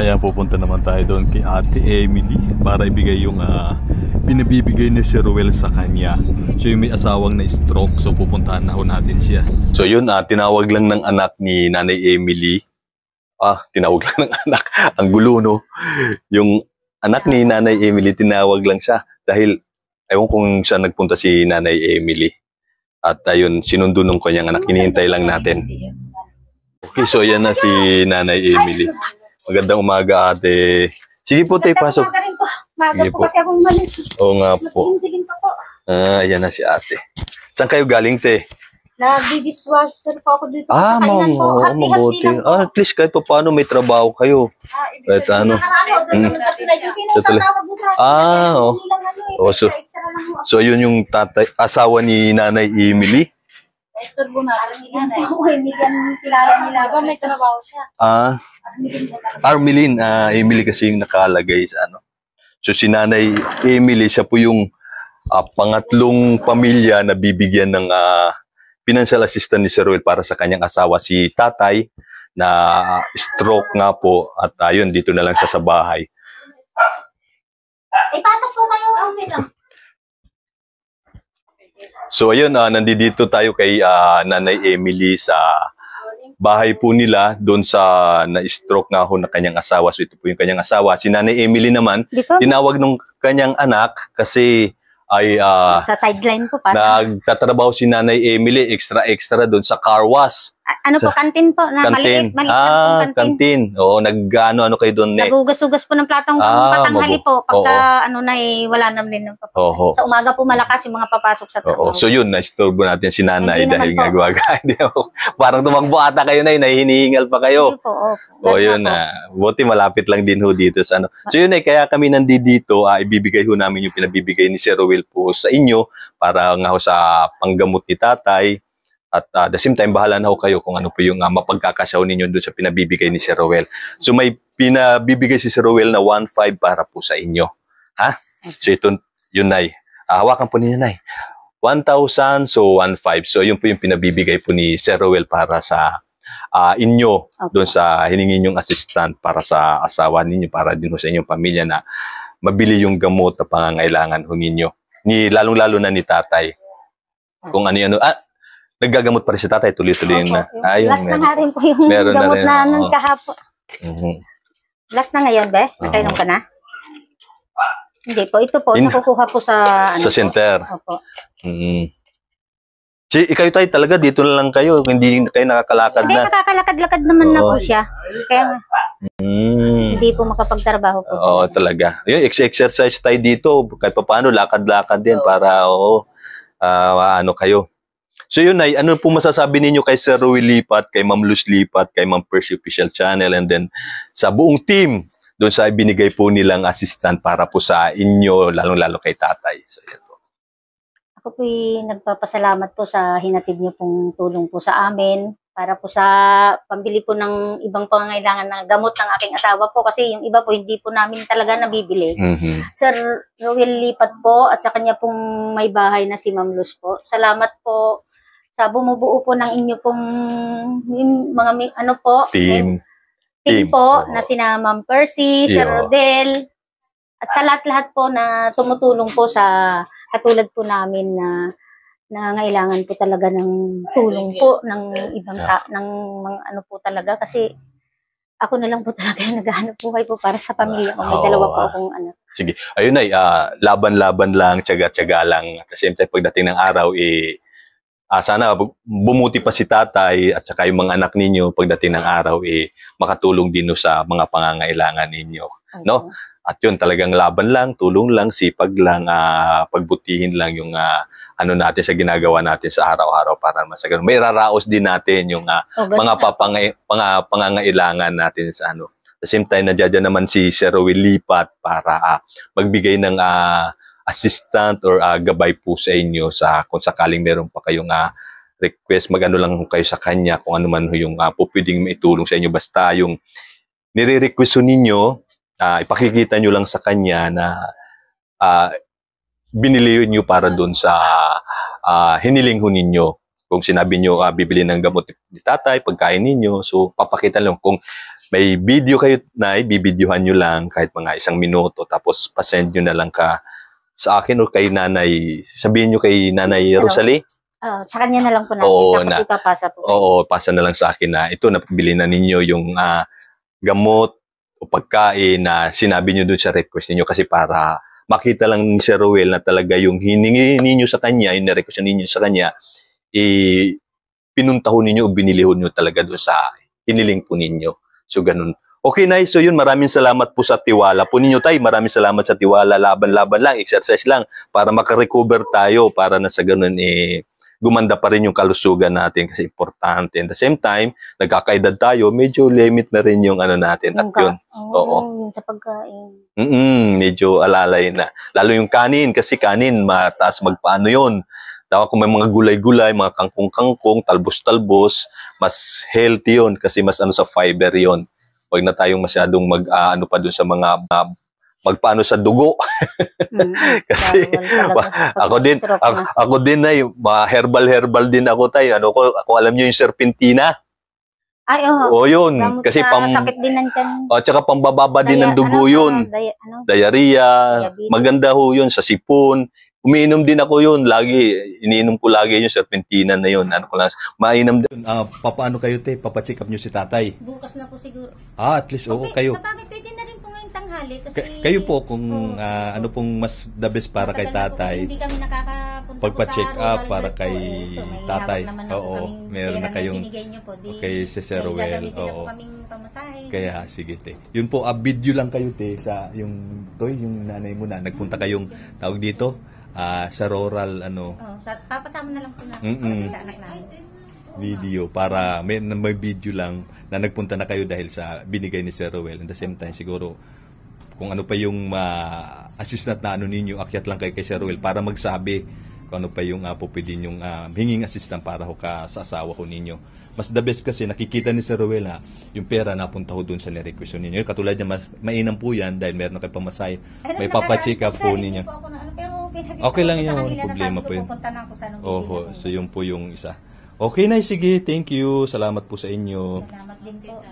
Ayan, pupunta naman tayo doon kay Ate Emily para ibigay yung pinabibigay ni Sir Ruel sa kanya. So yung may asawang na stroke, so pupuntahan na ho natin siya. So yun, tinawag lang ng anak ni Nanay Emily. Tinawag lang ng anak. Ang gulo, no? Yung anak ni Nanay Emily, tinawag lang siya. Dahil, ewan kung saan nagpunta si Nanay Emily. At ayun, sinundo nung kanyang anak. Hinihintay lang natin. Okay, so yan na si Nanay Emily. Magandang umaga, ate. Sige po, tayo pasok. Umaga rin po. Umaga po kasi akong malis. Oo nga po. Matigil pa po. Ayan na si ate. Saan kayo galing, te? Nag-dishwasher po ako dito sa kainan po. Mabuti. At least kahit pa paano may trabaho kayo. Kahit ano. So yun yung tatay, asawa ni Nanay Emily. Estorbo na rin yan. Kilala nila ba? May trabaho siya. Armelin. Emily kasi yung nakalagay sa ano. So si Nanay Emily, siya po yung pangatlong pamilya na bibigyan ng financial assistance ni Sir Ruel para sa kanyang asawa, si tatay, na stroke nga po. At ayun, dito na lang siya sa bahay. Ipasok po kayo. Okay lang. So ayun, nandito tayo kay Nanay Emily sa bahay po nila, doon sa na-stroke nga ho na kanyang asawa. So ito po yung kanyang asawa. Si Nanay Emily naman, tinawag nung kanyang anak kasi ay sa sideline po pa. Nagtatrabaho si Nanay Emily extra doon sa car wash. Ano po, kantin po. Na kantin. Maliit Kantin. Oo, nag-ano kayo doon. Nagugas-ugas po ng platong patanghali po. Pagka wala naman po. Sa umaga po malakas yung mga papasok sa trabaho. So yun, na-istorbo natin si Nanay dahil nga gawaga. Parang tumakbo ata kayo na hinihingal pa kayo. Yun na. Buti malapit lang din ho dito sa ano. So yun kaya kami nandito, ibibigay ho namin yung pinabibigay ni Sir Ruel po sa inyo para nga ho sa panggamot ni tatay. At the same time, bahala na ho kayo kung ano po yung mapagkakasyaw ninyo doon sa pinabibigay ni Sir Ruel. So may pinabibigay si Sir Ruel na 1.5 para po sa inyo. Ha? So ito, yun, Nay. Hawakan po ninyo, Nay. 1,000, so 1.5. So yun po yung pinabibigay po ni Sir Ruel para sa inyo, doon sa hiningi nyong assistant para sa asawa ninyo, para din sa inyong pamilya na mabili yung gamot na pangangailangan ho ninyo. Lalong-lalo na ni tatay. Kung ano-ano. Naggagamot pa rin si tatay, tuloy-tuloy na. Last na nga rin po yung gamot na nung kahapon. Last na ngayon, be? Nakainom ka na? Hindi po. Ito po, nakukuha po sa center. Opo. Ikaw tayo talaga, dito na lang kayo. Hindi kayo nakakalakad na. Hindi, nakakalakad-lakad naman na po siya. Kaya hindi po makapagtrabaho po. Oo, talaga. Yung exercise tayo dito. Kahit pa paano, lakad-lakad din para ano kayo. So yun, Nay, ano po masasabi ninyo kay Sir Ruel Lipat, kay Ma'am Luz Lipat, kay Ma'am Percy Official Channel, and then sa buong team doon sa ibinigay po nilang assistant para po sa inyo, lalong-lalo kay tatay. So yun po. Ako po nagpapasalamat po sa hinatid niyo pong tulong po sa amin para po sa pambili po ng ibang pangangailangan na gamot ng aking asawa po kasi yung iba po hindi po namin talaga nabibili. Sir Ruel Lipat po at sa kanya pong may bahay na si Ma'am Luz po. Salamat po sa bumubuo po ng inyo pong mga team po na sina Ma'am Percy, Sir Rodel, at sa lahat-lahat po na tumutulong po sa katulad po namin na nangailangan po talaga ng tulong po ng ibang ng mga ano po talaga kasi ako na lang po talaga yung naghahanap buhay po para sa pamilya ko. May dalawa po akong anak. Sige. Ayun, Nay, laban-laban lang, tiyaga-tiyaga lang. Kasi pagdating ng araw, sana bumuti pa si tatay at saka yung mga anak ninyo pagdating ng araw makatulong din sa mga pangangailangan ninyo. No? At yun, talagang laban lang, tulong lang, sipag lang, pagbutihin lang yung ano natin sa ginagawa natin sa araw-araw para masagano. May raraos din natin yung mga pangangailangan natin sa ano. At the same time, nandiyan naman si Sir Ruel Lipat para magbigay ng assistant or gabay po sa inyo sa kung sakaling meron pa kayong request, magano lang kayo sa kanya kung ano man yung pwedeng maitulong sa inyo. Basta yung nire-request ninyo, ipakikita nyo lang sa kanya na binili nyo para doon sa hiniling ho ninyo. Kung sinabi nyo, bibili ng gamot ni tatay, pagkain ninyo, so papakita lang. Kung may video kayo na, bibidyohan nyo lang kahit mga 1 minuto, tapos pasend nyo na lang sa akin o kay nanay. Sabihin nyo kay nanay Rosalie. Sa kanya na lang po natin. Oo, tapos ipapasa po. Oo, pasa na lang sa akin na ito, napabili na ninyo yung gamot o pagkain na sinabi nyo doon sa request ninyo, kasi para makita lang ni Sir Ruel na talaga yung hiningi ninyo sa kanya, yung na-request ninyo sa kanya, pinuntahon ninyo o binilihon nyo talaga doon sa hiniling po ninyo. So, ganun. Okay, nice. So, yun, maraming salamat po sa tiwala po ninyo, tay. Maraming salamat sa tiwala. Laban-laban lang, exercise lang para makarecover tayo, para na sa ganun, gumanda pa rin yung kalusugan natin kasi importante. At the same time, nagkakaedad tayo, medyo limit na rin yung ano natin. At yun, yung sa pagkain. Medyo alalay na. Lalo yung kanin, kasi kanin, mataas magpaano yun. Dapat kung may mga gulay-gulay, mga kangkong-kangkong, talbos-talbos, mas healthy yun kasi mas sa fiber yun. Huwag na tayong masyadong pa dun sa mga magpaano sa dugo. Kasi ako din ay herbal din ako tay. Ako alam niyo yung serpentina. Ay, yun. Kasi sakit din ng tiyan. Tsaka pambababa din ng dugo yun. Diarrhea. Maganda ho yun sa sipon. Umiinom din ako yun. Iniinom ko lagi yung serpentina na yun. Mainam din. Papaano kayo, te? Papacheck up nyo si tatay? Bukas na po siguro. At least, kayo. Sa bagay, pwede na rin po ngayong tanghali. Kasi, kayo po, kung ano pong mas the best para kay tatay. Hindi kami nakakapunta pagpa-check up para kay tatay. Meron na kayong okay, si Sir Ruel. Kaya, sige, te. Yun po, video lang kayo, te, sa yung nanay mo na. Nagpunta kayong tawag dito. Sa rural, papasama na lang po natin sa anak namin. Video, para may video lang na nagpunta na kayo dahil sa binigay ni Sir Ruel. At the same time, siguro, kung ano pa yung assistant na ninyo, akyat lang kay Sir Ruel para magsabi kung ano pa yung pwede yung hinging assistant para sa asawa ko ninyo. Mas the best kasi nakikita ni Sir Ruel yung pera napunta ho doon sa nirequest ninyo. Katulad niya, mainam po yan dahil meron na kayo pamasahe. May papacheck up po ninyo. Okay lang yun, problema po yun. So yun po yung isa. Okay na, sige, thank you. Salamat po sa inyo. Salamat din po.